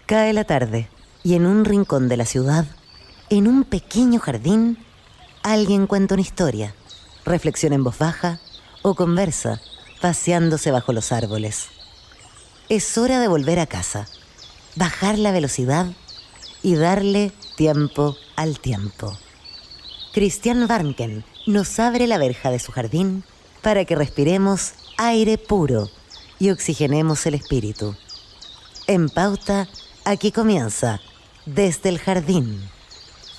Cae la tarde y en un rincón de la ciudad, en un pequeño jardín, alguien cuenta una historia, reflexiona en voz baja o conversa, paseándose bajo los árboles. Es hora de volver a casa, bajar la velocidad y darle tiempo al tiempo. Christian Warnken nos abre la verja de su jardín para que respiremos aire puro y oxigenemos el espíritu. En Pauta, aquí comienza Desde el Jardín.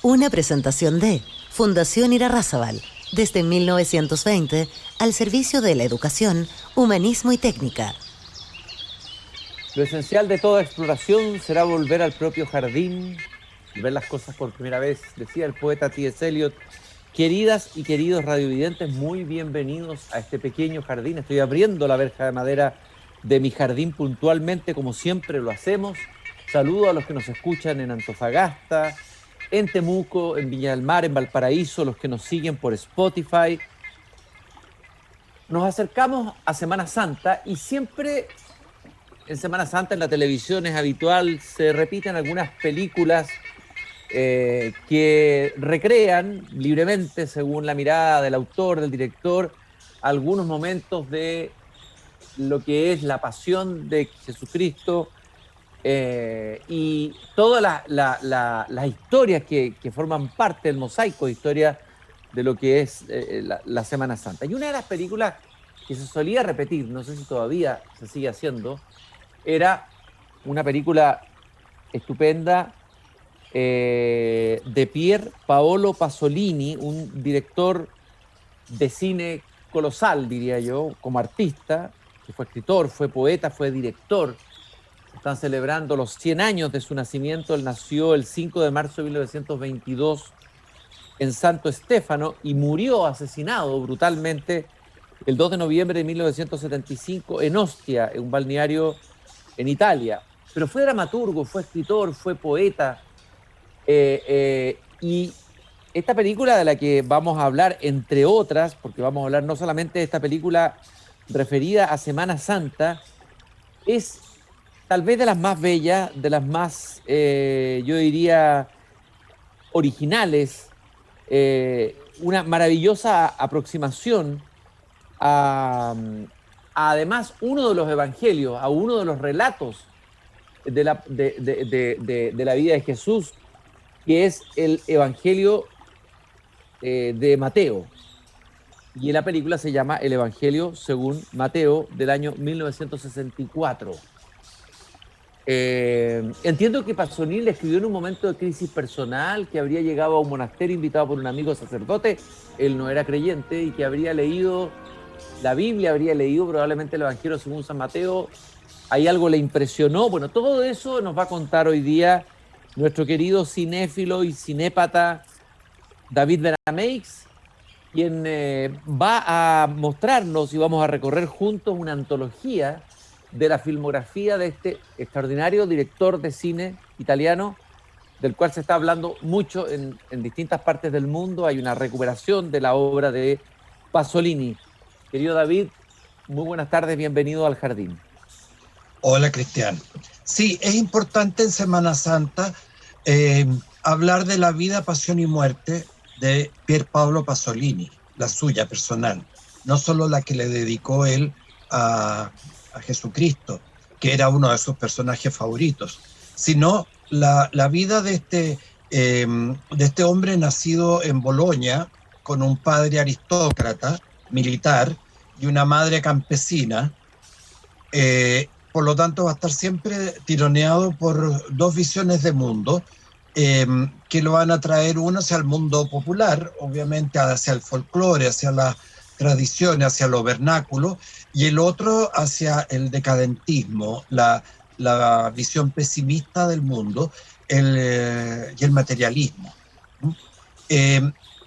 Una presentación de Fundación Irarrázaval, desde 1920 al servicio de la educación, humanismo y técnica. Lo esencial de toda exploración será volver al propio jardín y ver las cosas por primera vez, decía el poeta T.S. Eliot. Queridas y queridos radiovidentes, muy bienvenidos a este pequeño jardín. Estoy abriendo la verja de madera de mi jardín puntualmente, como siempre lo hacemos. Saludo a los que nos escuchan en Antofagasta, en Temuco, en Viña del Mar, en Valparaíso, los que nos siguen por Spotify. Nos acercamos a Semana Santa y siempre en Semana Santa en la televisión es habitual, se repiten algunas películas que recrean libremente, según la mirada del autor, del director, algunos momentos de lo que es la pasión de Jesucristo y todas las historias que forman parte del mosaico de historia de lo que es la Semana Santa. Y una de las películas que se solía repetir, no sé si todavía se sigue haciendo, era una película estupenda de Pier Paolo Pasolini, un director de cine colosal, diría yo, como artista, que fue escritor, fue poeta, fue director. Están celebrando los 100 años de su nacimiento. Él nació el 5 de marzo de 1922 en Santo Stefano y murió asesinado brutalmente el 2 de noviembre de 1975 en Ostia, en un balneario en Italia. Pero fue dramaturgo, fue escritor, fue poeta. Y esta película de la que vamos a hablar, entre otras, porque vamos a hablar no solamente de esta película referida a Semana Santa, es tal vez de las más bellas, de las más, yo diría, originales, una maravillosa aproximación además, uno de los evangelios, a uno de los relatos de la vida de Jesús, que es el Evangelio de Mateo. Y la película se llama El Evangelio según Mateo, del año 1964. Entiendo que Pasolini le escribió en un momento de crisis personal, que habría llegado a un monasterio invitado por un amigo sacerdote. Él no era creyente y que habría leído la Biblia, habría leído probablemente el Evangelio según San Mateo. Ahí algo le impresionó. Bueno, todo eso nos va a contar hoy día nuestro querido cinéfilo y cinépata David Benameix, quien va a mostrarnos y vamos a recorrer juntos una antología de la filmografía de este extraordinario director de cine italiano, del cual se está hablando mucho en distintas partes del mundo. Hay una recuperación de la obra de Pasolini. Querido David, muy buenas tardes, bienvenido al jardín. Hola, Cristian. Sí, es importante en Semana Santa hablar de la vida, pasión y muerte de Pier Paolo Pasolini, la suya personal, no solo la que le dedicó él a Jesucristo, que era uno de sus personajes favoritos, sino la vida de este hombre nacido en Bolonia, con un padre aristócrata, militar, y una madre campesina. Por lo tanto va a estar siempre tironeado por dos visiones de mundo que lo van a traer, uno hacia el mundo popular, obviamente hacia el folclore, hacia las tradiciones, hacia lo vernáculo, y el otro hacia el decadentismo, la visión pesimista del mundo y el materialismo.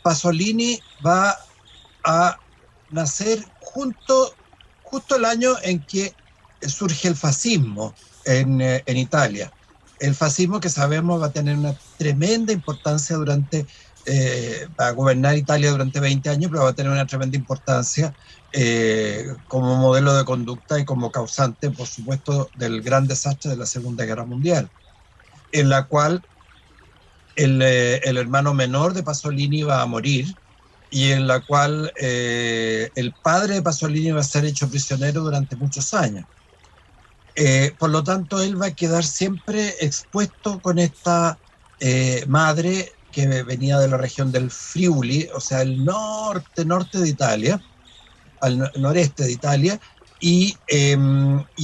Pasolini va a nacer justo el año en que surge el fascismo en Italia. El fascismo, que sabemos va a tener una tremenda importancia va a gobernar Italia durante 20 años, pero va a tener una tremenda importancia como modelo de conducta y como causante, por supuesto, del gran desastre de la Segunda Guerra Mundial. en la cual el hermano menor de Pasolini va a morir y en la cual el padre de Pasolini va a ser hecho prisionero durante muchos años. Por lo tanto, él va a quedar siempre expuesto con esta madre que venía de la región del Friuli, o sea, el norte de Italia, al noreste de Italia, y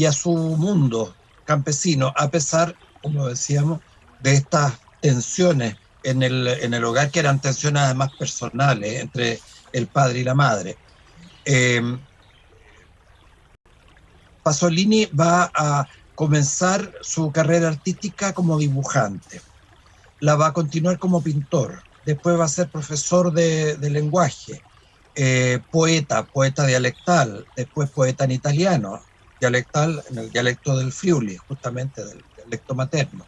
a su mundo campesino, a pesar, como decíamos, de estas tensiones en el hogar, que eran tensiones además personales entre el padre y la madre. Pasolini va a comenzar su carrera artística como dibujante, la va a continuar como pintor, después va a ser profesor de lenguaje, poeta dialectal, después poeta en italiano, dialectal en el dialecto del Friuli, justamente del dialecto materno.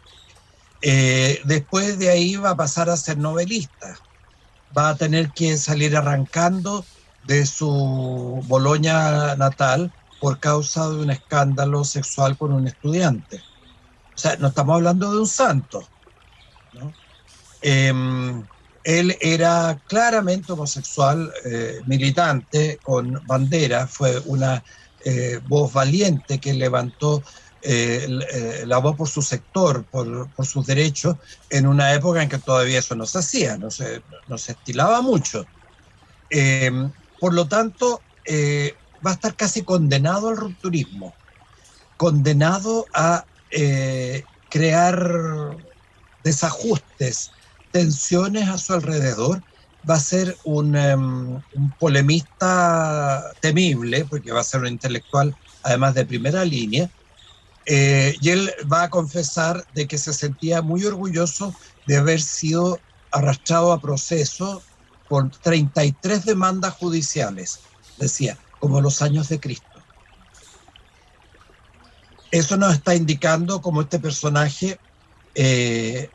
Después de ahí va a pasar a ser novelista, va a tener que salir arrancando de su Boloña natal por causa de un escándalo sexual con un estudiante. O sea, no estamos hablando de un santo, ¿no? Él era claramente homosexual, militante, con bandera, fue una voz valiente que levantó la voz por su sector, por sus derechos, en una época en que todavía eso no se hacía, no se estilaba mucho. Por lo tanto, va a estar casi condenado al rupturismo, condenado a crear desajustes, tensiones a su alrededor. Va a ser un polemista temible, porque va a ser un intelectual, además de primera línea, y él va a confesar de que se sentía muy orgulloso de haber sido arrastrado a proceso por 33 demandas judiciales, decía, como los años de Cristo. Eso nos está indicando cómo este personaje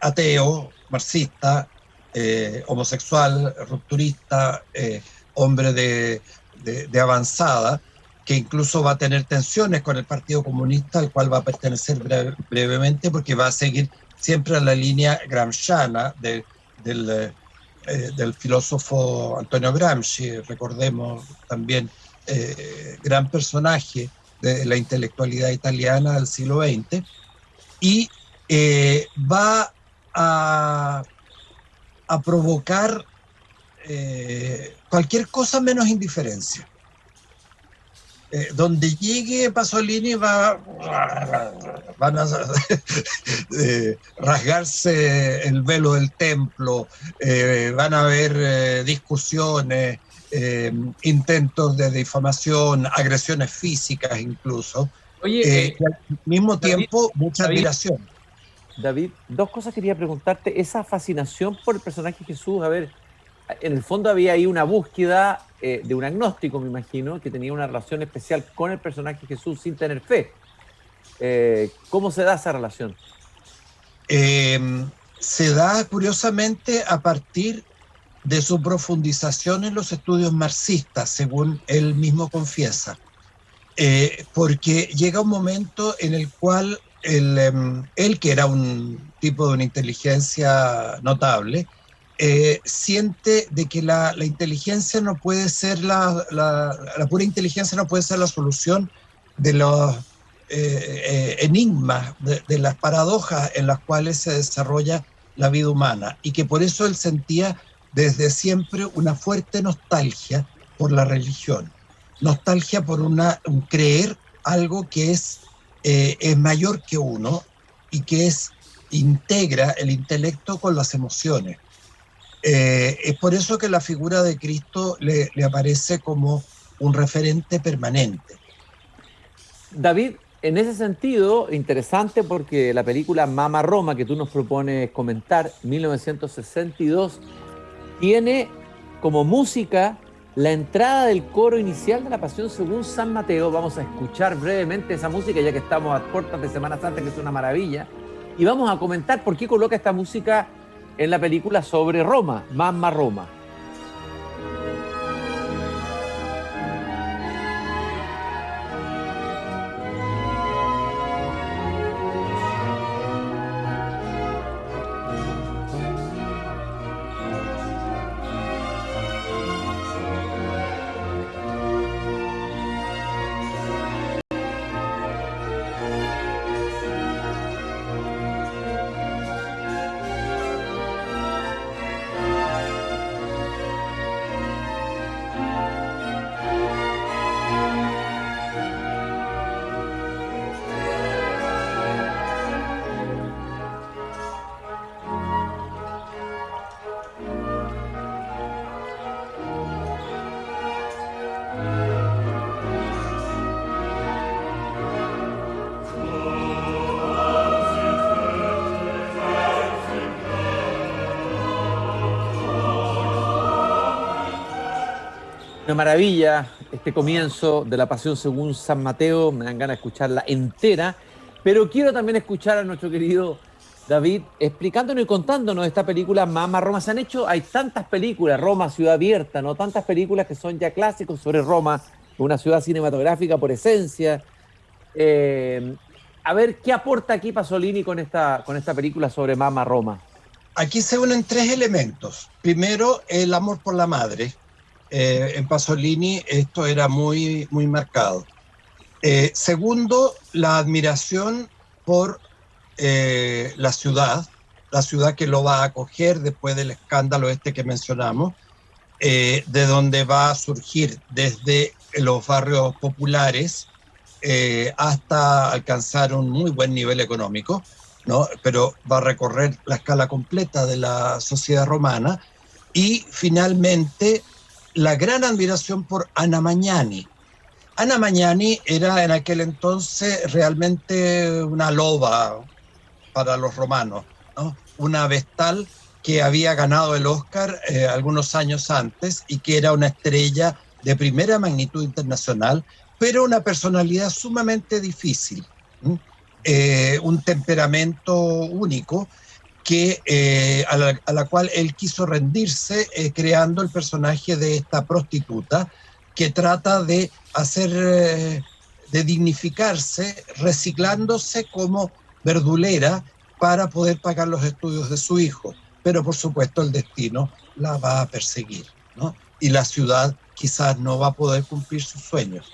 ateo, marxista, homosexual, rupturista, hombre de avanzada, que incluso va a tener tensiones con el Partido Comunista, al cual va a pertenecer brevemente, porque va a seguir siempre a la línea gramsciana del filósofo Antonio Gramsci, recordemos también, gran personaje de la intelectualidad italiana del siglo XX, y va a provocar cualquier cosa menos indiferencia. Donde llegue Pasolini van a rasgarse el velo del templo, van a haber discusiones, intentos de difamación, agresiones físicas incluso. Oye, y al mismo tiempo, mucha David, admiración. David, dos cosas quería preguntarte. Esa fascinación por el personaje Jesús, a ver, en el fondo había ahí una búsqueda de un agnóstico, me imagino, que tenía una relación especial con el personaje Jesús sin tener fe. ¿Cómo se da esa relación? Se da curiosamente a partir de su profundización en los estudios marxistas, según él mismo confiesa. Porque llega un momento en el cual él, que era un tipo de una inteligencia notable, siente de que la inteligencia no puede ser la pura inteligencia no puede ser la solución de los enigmas, de las paradojas en las cuales se desarrolla la vida humana, y que por eso él sentía desde siempre una fuerte nostalgia por la religión, nostalgia por un creer algo que es mayor que uno y que integra el intelecto con las emociones. Es por eso que la figura de Cristo le aparece como un referente permanente. David, en ese sentido, interesante porque la película Mama Roma, que tú nos propones comentar, 1962, tiene como música la entrada del coro inicial de la Pasión según San Mateo. Vamos a escuchar brevemente esa música, ya que estamos a puertas de Semana Santa, que es una maravilla, y vamos a comentar por qué coloca esta música en la película sobre Roma, Mamma Roma. Una maravilla este comienzo de La Pasión según San Mateo, me dan ganas de escucharla entera, pero quiero también escuchar a nuestro querido David explicándonos y contándonos esta película Mama Roma. Se han hecho, hay tantas películas, Roma, Ciudad Abierta, ¿no? Tantas películas que son ya clásicos sobre Roma, una ciudad cinematográfica por esencia. Eh, a ver, ¿qué aporta aquí Pasolini con esta película sobre Mama Roma? Aquí se unen tres elementos. Primero, el amor por la madre. En Pasolini esto era muy, muy marcado. Segundo, la admiración por la ciudad que lo va a acoger después del escándalo este que mencionamos, de donde va a surgir desde los barrios populares hasta alcanzar un muy buen nivel económico, ¿no? Pero va a recorrer la escala completa de la sociedad romana. Y finalmente, la gran admiración por Anna Magnani. Anna Magnani era en aquel entonces realmente una loba para los romanos, ¿no? Una vestal que había ganado el Oscar algunos años antes y que era una estrella de primera magnitud internacional, pero una personalidad sumamente difícil, un temperamento único a la cual él quiso rendirse creando el personaje de esta prostituta que trata de de dignificarse, reciclándose como verdulera para poder pagar los estudios de su hijo. Pero por supuesto el destino la va a perseguir, ¿no? Y la ciudad quizás no va a poder cumplir sus sueños.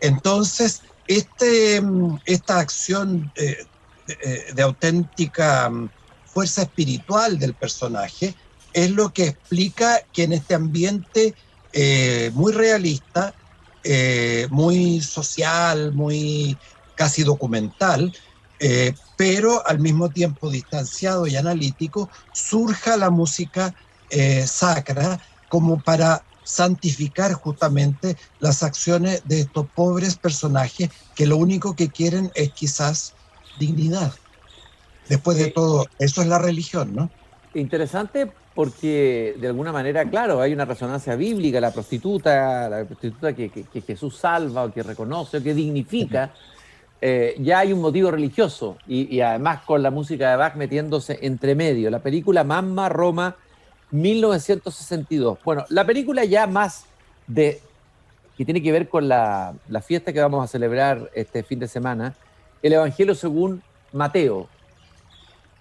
Entonces, esta acción de auténtica fuerza espiritual del personaje es lo que explica que en este ambiente muy realista, muy social, muy casi documental, pero al mismo tiempo distanciado y analítico, surja la música sacra como para santificar justamente las acciones de estos pobres personajes que lo único que quieren es quizás dignidad. Después de todo, eso es la religión, ¿no? Interesante porque de alguna manera, claro, hay una resonancia bíblica, la prostituta que Jesús salva o que reconoce o que dignifica, ya hay un motivo religioso y además con la música de Bach metiéndose entre medio. La película Mamma Roma 1962. Bueno, la película ya más que tiene que ver con la fiesta que vamos a celebrar este fin de semana, el Evangelio según Mateo.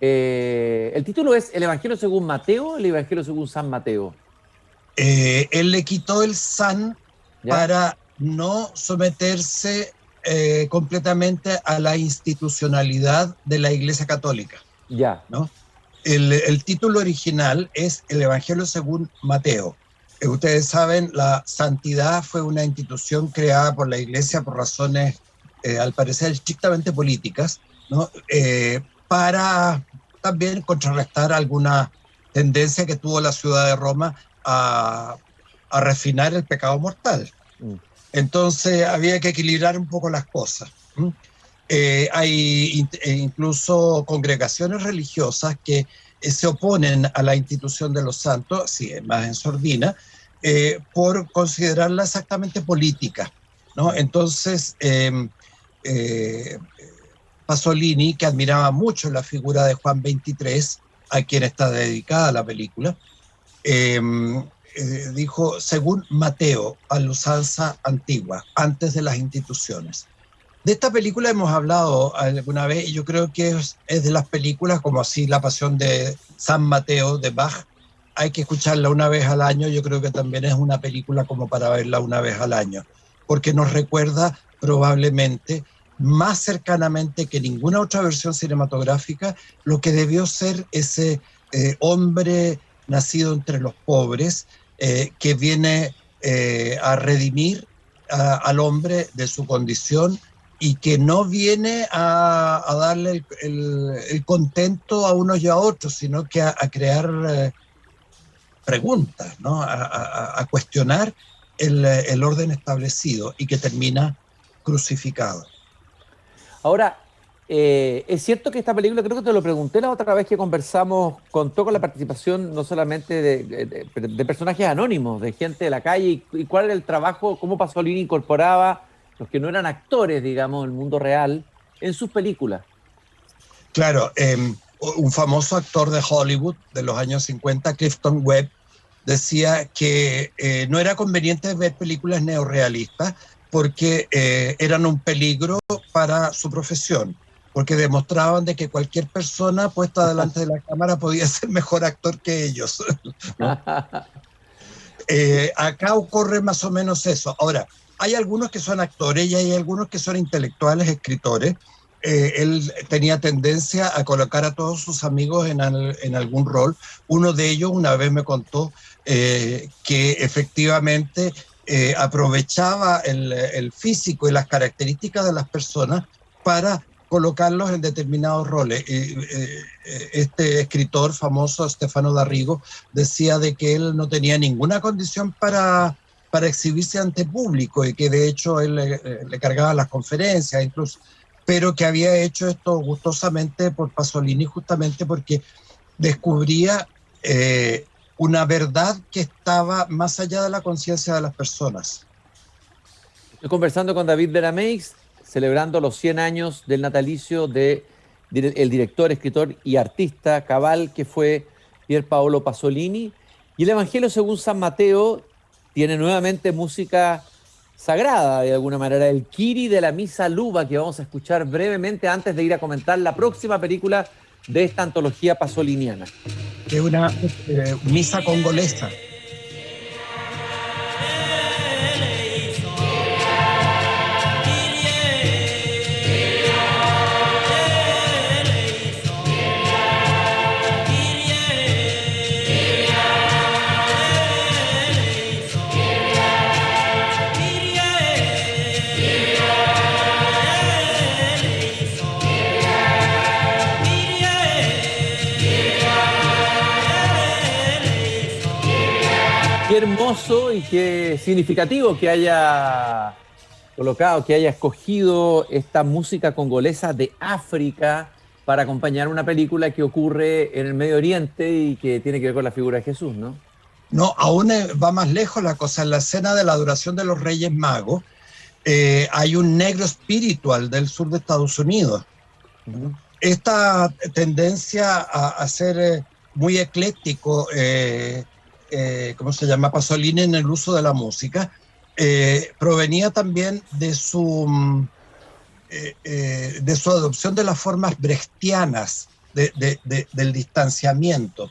El título es El Evangelio según Mateo, el Evangelio según San Mateo. Él le quitó el San, ¿ya?, para no someterse completamente a la institucionalidad de la Iglesia Católica. Ya. ¿No? El título original es El Evangelio según Mateo. Ustedes saben, la santidad fue una institución creada por la Iglesia por razones, al parecer, estrictamente políticas, ¿no? Para también contrarrestar alguna tendencia que tuvo la ciudad de Roma a refinar el pecado mortal. Entonces había que equilibrar un poco las cosas. Hay incluso congregaciones religiosas que se oponen a la institución de los santos, sí, más en sordina, por considerarla exactamente política, ¿no? Entonces, Pasolini, que admiraba mucho la figura de Juan XXIII, a quien está dedicada la película, dijo, según Mateo, a la usanza antigua, antes de las instituciones. De esta película hemos hablado alguna vez y yo creo que es de las películas, como así La Pasión de San Mateo de Bach, hay que escucharla una vez al año. Yo creo que también es una película como para verla una vez al año, porque nos recuerda probablemente más cercanamente que ninguna otra versión cinematográfica lo que debió ser ese hombre nacido entre los pobres, que viene a redimir al hombre de su condición y que no viene a darle el contento a unos y a otros, sino que a crear preguntas, ¿no? A cuestionar el orden establecido y que termina crucificado. Ahora, Es cierto que esta película, creo que te lo pregunté la otra vez que conversamos, contó con la participación no solamente de personajes anónimos, de gente de la calle, y cuál era el trabajo, cómo Pasolini incorporaba los que no eran actores, digamos, del mundo real, en sus películas. Claro, un famoso actor de Hollywood de los años 50, Clifton Webb, decía que no era conveniente ver películas neorrealistas porque eran un peligro para su profesión, porque demostraban de que cualquier persona puesta delante de la cámara podía ser mejor actor que ellos, ¿no? Acá ocurre más o menos eso. Ahora, hay algunos que son actores y hay algunos que son intelectuales, escritores. Él tenía tendencia a colocar a todos sus amigos en algún rol. Uno de ellos una vez me contó que efectivamente aprovechaba el físico y las características de las personas para colocarlos en determinados roles. Este escritor famoso, Stefano D'Arrigo, decía de que él no tenía ninguna condición para exhibirse ante público y que de hecho él le cargaba las conferencias incluso, pero que había hecho esto gustosamente por Pasolini, justamente porque descubría una verdad que estaba más allá de la conciencia de las personas. Estoy conversando con David Berameix, celebrando los 100 años del natalicio del director, escritor y artista cabal que fue Pier Paolo Pasolini. Y el Evangelio según San Mateo tiene nuevamente música sagrada, de alguna manera, el Kyrie de la Misa Luba, que vamos a escuchar brevemente antes de ir a comentar la próxima película de esta antología pasoliniana. Es una misa congolesa. Qué hermoso y qué significativo que haya colocado, que haya escogido esta música congolesa de África para acompañar una película que ocurre en el Medio Oriente y que tiene que ver con la figura de Jesús, ¿no? No, aún va más lejos la cosa. En la escena de la adoración de los Reyes Magos hay un negro espiritual del sur de Estados Unidos. Uh-huh. Esta tendencia a ser muy ecléctico, ¿cómo se llama? Pasolini en el uso de la música, provenía también de su adopción de las formas brechtianas del distanciamiento.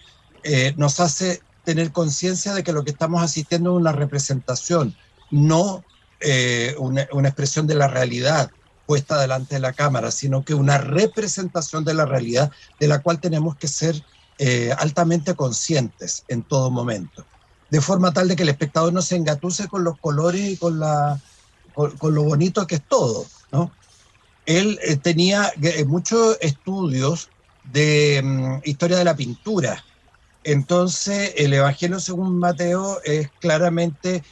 Nos hace tener conciencia de que lo que estamos asistiendo es una representación, no una expresión de la realidad puesta delante de la cámara, sino que una representación de la realidad de la cual tenemos que ser altamente conscientes en todo momento, de forma tal de que el espectador no se engatuse con los colores y con lo bonito que es todo, ¿no? Él tenía muchos estudios de historia de la pintura. Entonces el Evangelio según Mateo es claramente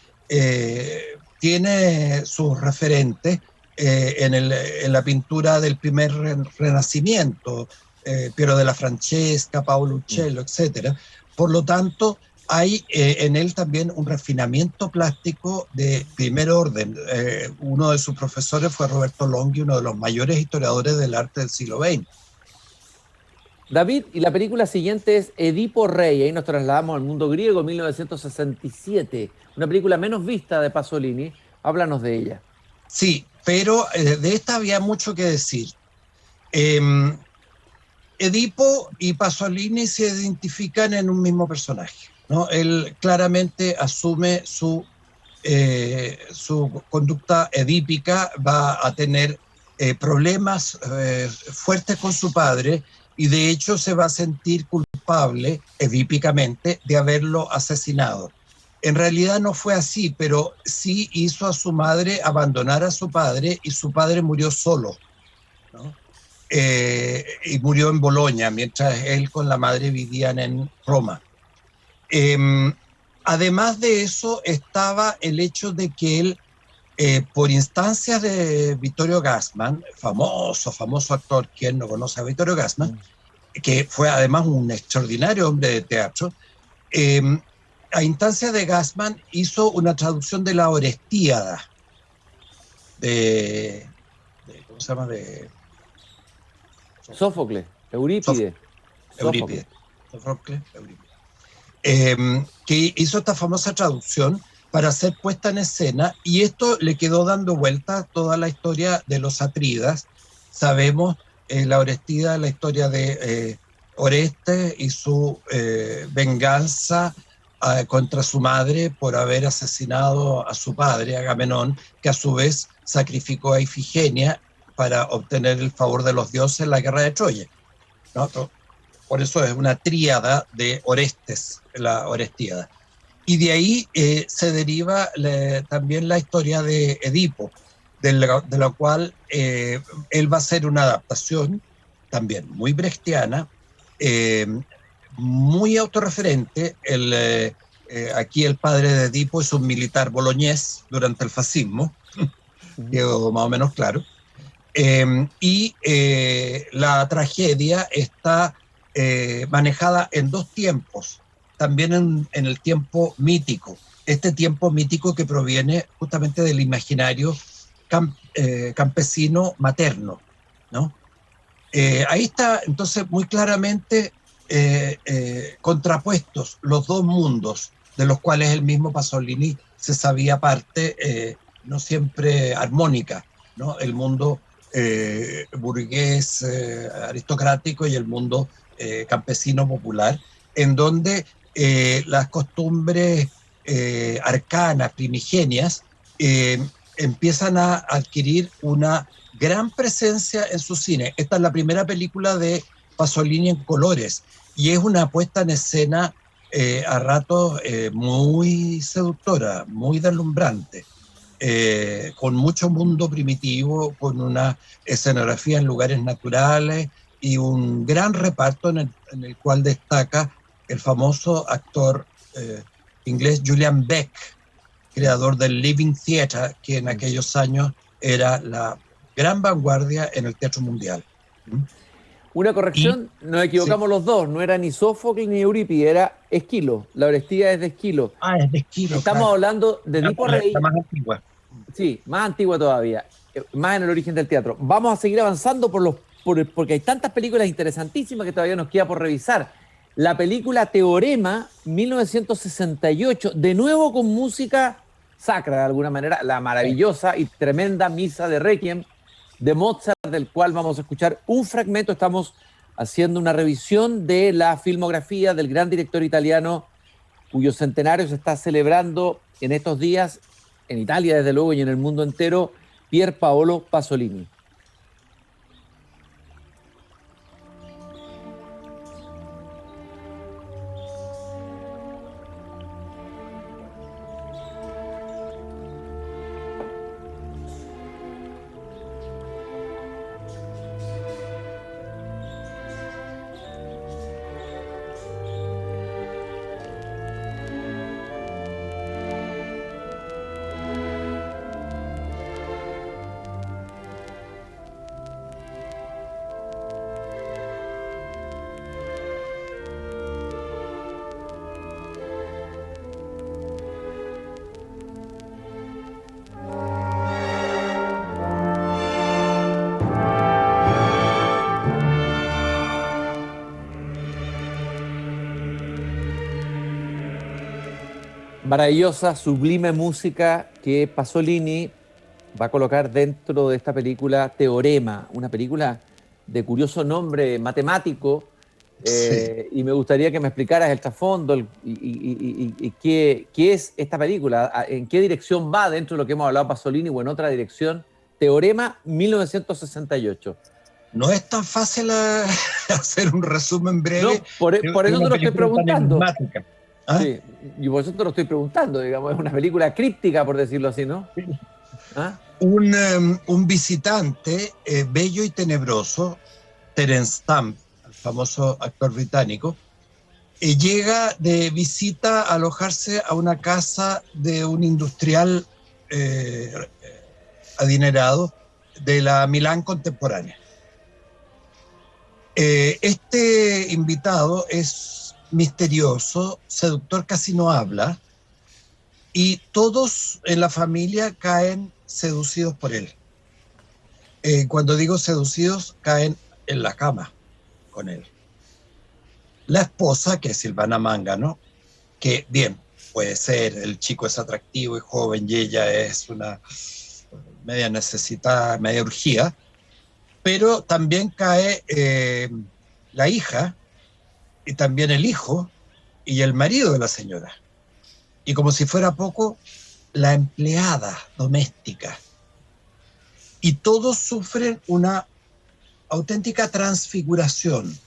tiene sus referentes en la pintura del primer Renacimiento, Piero della Francesca, Paolo Uccello, etc. Por lo tanto, hay en él también un refinamiento plástico de primer orden. Uno de sus profesores fue Roberto Longhi, uno de los mayores historiadores del arte del siglo XX. David, y la película siguiente es Edipo Rey. Ahí nos trasladamos al mundo griego, 1967. Una película menos vista de Pasolini. Háblanos de ella. Sí, pero de esta había mucho que decir. Edipo y Pasolini se identifican en un mismo personaje, ¿no? Él claramente asume su conducta edípica, va a tener problemas fuertes con su padre y de hecho se va a sentir culpable edípicamente de haberlo asesinado. En realidad no fue así, pero sí hizo a su madre abandonar a su padre y su padre murió solo, ¿no? Y murió en Bolonia, mientras él con la madre vivían en Roma. Además de eso estaba el hecho de que él por instancias de Vittorio Gassman, famoso actor, quien no conoce a Vittorio Gassman, que fue además un extraordinario hombre de teatro, a instancias de Gassman hizo una traducción de la Orestíada, ¿cómo se llama? De Sófocles, Eurípides. Eurípides. Que hizo esta famosa traducción para ser puesta en escena, y esto le quedó dando vueltas toda la historia de los Atridas. Sabemos la Orestida, la historia de Orestes y su venganza contra su madre por haber asesinado a su padre, Agamenón, que a su vez sacrificó a Ifigenia para obtener el favor de los dioses en la guerra de Troya, ¿no? Por eso es una tríada de Orestes, la Orestíada. Y de ahí se deriva también la historia de Edipo, de la cual él va a hacer una adaptación también muy brechtiana, muy autorreferente. Aquí el padre de Edipo es un militar boloñés durante el fascismo, quedó más o menos claro. Y la tragedia está manejada en dos tiempos, también en el tiempo mítico, este tiempo mítico que proviene justamente del imaginario campesino materno, ¿no? Ahí está entonces muy claramente contrapuestos los dos mundos, de los cuales el mismo Pasolini se sabía parte, no siempre armónica, ¿no? El mundo burgués, aristocrático, y el mundo campesino popular, en donde las costumbres arcanas, primigenias, empiezan a adquirir una gran presencia en su cine. Esta es la primera película de Pasolini en colores, y es una puesta en escena a ratos muy seductora, muy deslumbrante, con mucho mundo primitivo, con una escenografía en lugares naturales y un gran reparto en el cual destaca el famoso actor inglés Julian Beck, creador del Living Theatre, que en aquellos años era la gran vanguardia en el teatro mundial. Una corrección, nos equivocamos los dos, no era ni Sófocles ni Eurípides, era Esquilo, la Orestía es de Esquilo. Ah, es de Esquilo. Estamos claro. hablando de Edipo Rey. La más antigua. Sí, más antigua todavía, más en el origen del teatro. Vamos a seguir avanzando porque hay tantas películas interesantísimas que todavía nos queda por revisar. La película Teorema, 1968, de nuevo con música sacra de alguna manera, la maravillosa y tremenda Misa de Requiem de Mozart, del cual vamos a escuchar un fragmento. Estamos haciendo una revisión de la filmografía del gran director italiano, cuyo centenario se está celebrando en estos días, en Italia desde luego y en el mundo entero, Pier Paolo Pasolini. Maravillosa, sublime música que Pasolini va a colocar dentro de esta película Teorema, una película de curioso nombre matemático, y me gustaría que me explicaras el trasfondo y qué es esta película, en qué dirección va dentro de lo que hemos hablado Pasolini o en otra dirección. Teorema 1968. No es tan fácil hacer un resumen breve. No, por eso te lo estoy preguntando. ¿Ah? Sí, y por eso te lo estoy preguntando, digamos, es una película críptica, por decirlo así, ¿no? ¿Ah? Un visitante bello y tenebroso, Terence Stamp, el famoso actor británico, llega de visita a alojarse a una casa de un industrial adinerados de la Milán contemporánea. Este invitado es misterioso, seductor, casi no habla, y todos en la familia caen seducidos por él. Cuando digo seducidos, caen en la cama con él. La esposa, que es Silvana Mangano, que bien, puede ser, el chico es atractivo y joven y ella es una media necesitada, media urgida, pero también cae la hija y también el hijo y el marido de la señora. Y como si fuera poco, la empleada doméstica. Y todos sufren una auténtica transfiguración.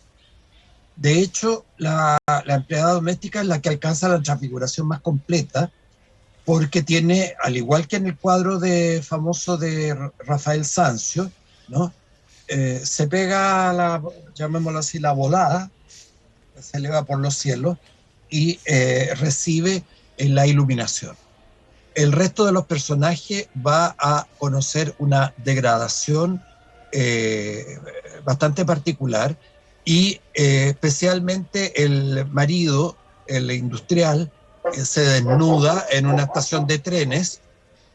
De hecho, la empleada doméstica es la que alcanza la transfiguración más completa, porque tiene, al igual que en el cuadro famoso de Rafael Sanzio, ¿no? Se pega, llamémoslo así, la volada, se eleva por los cielos y recibe la iluminación. El resto de los personajes va a conocer una degradación bastante particular y especialmente el marido, el industrial, se desnuda en una estación de trenes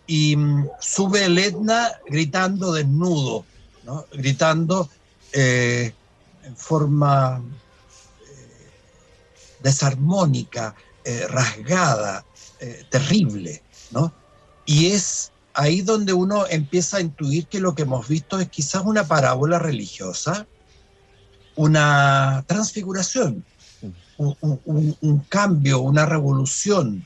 y sube el Etna gritando desnudo, ¿no? Gritando en forma desarmónica, rasgada, terrible, ¿no? Y es ahí donde uno empieza a intuir que lo que hemos visto es quizás una parábola religiosa, una transfiguración, un cambio, una revolución.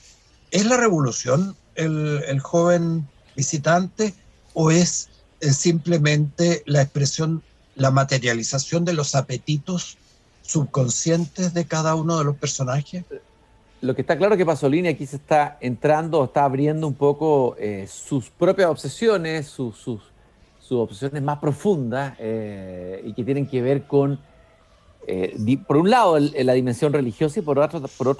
¿Es la revolución el joven visitante o es simplemente la expresión, la materialización de los apetitos subconscientes de cada uno de los personajes? Lo que está claro es que Pasolini aquí se está entrando, está abriendo un poco sus propias obsesiones, sus obsesiones más profundas y que tienen que ver con, por un lado, la dimensión religiosa y por otro,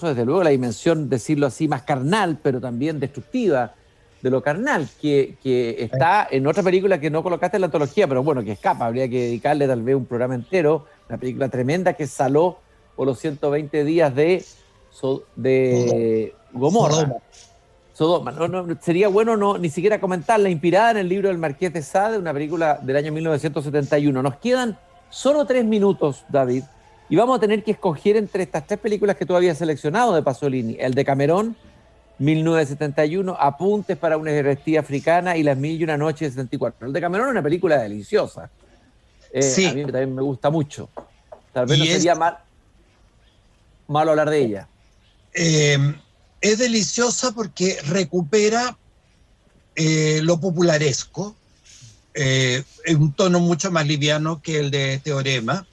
desde luego, la dimensión, decirlo así, más carnal, pero también destructiva de lo carnal, que está en otra película que no colocaste en la antología, pero bueno, que escapa, habría que dedicarle tal vez un programa entero, una película tremenda que es Saló o los 120 días de Gomorra. Sodoma. No, sería bueno ni siquiera comentarla, inspirada en el libro del Marqués de Sade, una película del año 1971. Nos quedan solo 3 minutos, David, y vamos a tener que escoger entre estas 3 películas que tú habías seleccionado de Pasolini: el de Camerón, 1971, Apuntes para una herejía africana y Las mil y una noches, 74. El de Camerón es una película deliciosa. Sí. A mí también me gusta mucho. Tal vez no sería malo hablar de ella. Es deliciosa porque recupera lo popularesco, en un tono mucho más liviano que el de Teorema,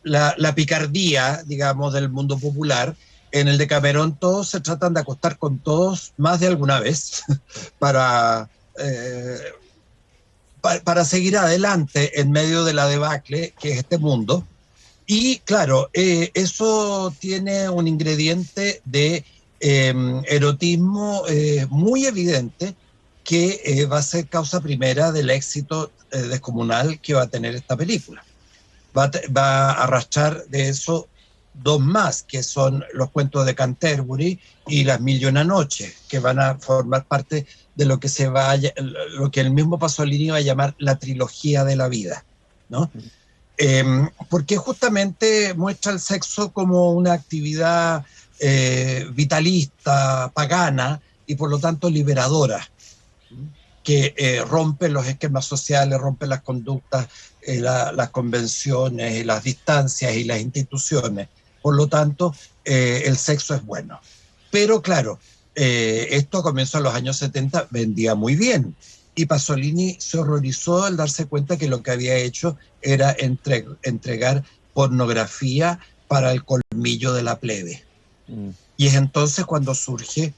la picardía, digamos, del mundo popular. En el de Camerón todos se tratan de acostar con todos más de alguna vez para seguir adelante en medio de la debacle que es este mundo. Y claro, eso tiene un ingrediente de erotismo muy evidente que va a ser causa primera del éxito descomunal que va a tener esta película. Va a arrastrar de eso 2 más, que son Los cuentos de Canterbury y Las mil y una noches, que van a formar parte de lo que el mismo Pasolini va a llamar la trilogía de la vida, ¿no? Porque justamente muestra el sexo como una actividad vitalista, pagana y por lo tanto liberadora, que rompe los esquemas sociales, rompe las conductas, las convenciones, las distancias y las instituciones. Por lo tanto, el sexo es bueno. Pero claro, esto a comienzos de los años 70 vendía muy bien. Y Pasolini se horrorizó al darse cuenta que lo que había hecho era entregar pornografía para el colmillo de la plebe. Y es entonces cuando surge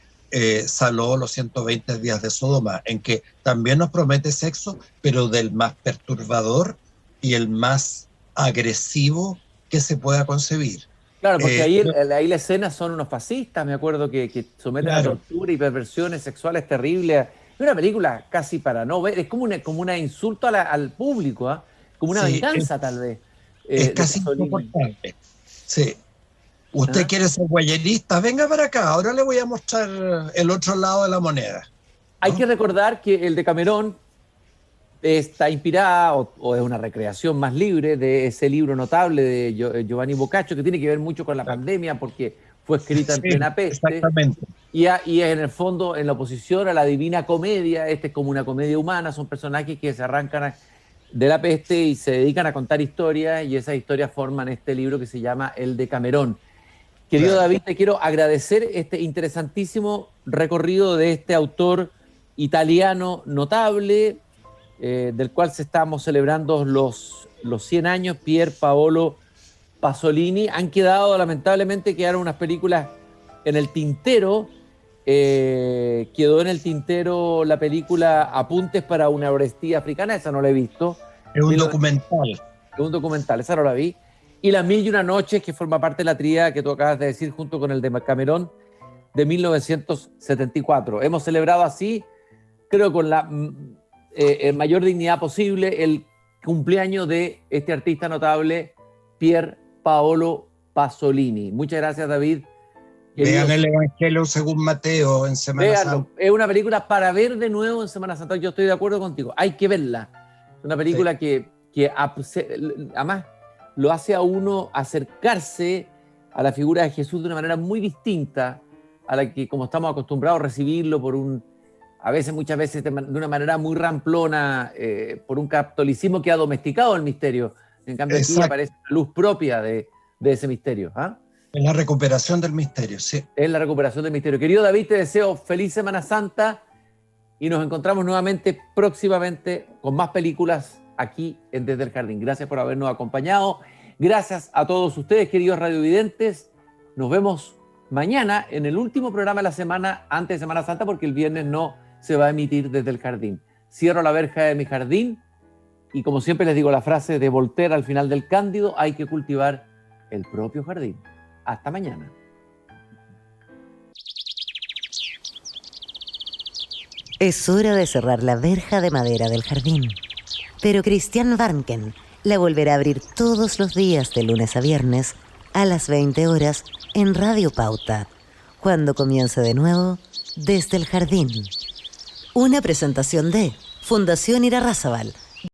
Saló, los 120 días de Sodoma, en que también nos promete sexo, pero del más perturbador y el más agresivo que se pueda concebir. Claro, porque ahí, Pero, ahí la escena son unos fascistas, me acuerdo que someten a claro, tortura y perversiones sexuales terribles. Es una película casi para no ver, es como una insulto al público, ¿ah? Como una sí, venganza tal vez, es de casi Pasolini. insoportable. Sí. Usted ¿Ah? quiere ser guayerista, venga para acá, ahora le voy a mostrar el otro lado de la moneda, Hay que ¿no? recordar que el de Camerón está inspirada o es una recreación más libre de ese libro notable de Giovanni Boccaccio, que tiene que ver mucho con la pandemia porque fue escrita en Sí, plena peste. exactamente. Y en el fondo, en la oposición a la Divina Comedia, este es como una comedia humana, son personajes que se arrancan de la peste y se dedican a contar historias, y esas historias forman este libro que se llama El de Camerón. Querido Claro. David, te quiero agradecer este interesantísimo recorrido de este autor italiano notable, del cual se estamos celebrando los 100 años, Pier Paolo Pasolini. Han quedado, lamentablemente, quedaron unas películas en el tintero. Quedó en el tintero la película Apuntes para una Orestía Africana, esa no la he visto. Es un documental. Es un documental, esa no la vi. Y Las Mil y Una Noches, que forma parte de la tríada que tú acabas de decir, junto con el de Camerón, de 1974. Hemos celebrado así, creo con la mayor dignidad posible, el cumpleaños de este artista notable, Pier Paolo Pasolini. Muchas gracias, David. Vean Queridos, el Evangelio según Mateo en Semana véanlo. Santa. Es una película para ver de nuevo en Semana Santa. Yo estoy de acuerdo contigo. Hay que verla. Es una Sí, película que además lo hace a uno acercarse a la figura de Jesús de una manera muy distinta a la que, como estamos acostumbrados a recibirlo a veces, muchas veces, de una manera muy ramplona, por un catolicismo que ha domesticado el misterio. En cambio, aquí exacto. aparece la luz propia de ese misterio. ¿Ah? Es la recuperación del misterio, sí. Es la recuperación del misterio. Querido David, te deseo feliz Semana Santa y nos encontramos nuevamente próximamente con más películas aquí en Desde el Jardín. Gracias por habernos acompañado. Gracias a todos ustedes, queridos radiovidentes. Nos vemos mañana en el último programa de la semana antes de Semana Santa, porque el viernes no se va a emitir Desde el Jardín. Cierro la verja de mi jardín y, como siempre les digo la frase de Voltaire al final del Cándido, hay que cultivar el propio jardín. Hasta mañana. Es hora de cerrar la verja de madera del jardín. Pero Christian Warnken la volverá a abrir todos los días de lunes a viernes a las 20 horas en Radio Pauta, cuando comience de nuevo Desde el Jardín. Una presentación de Fundación Irarrázaval,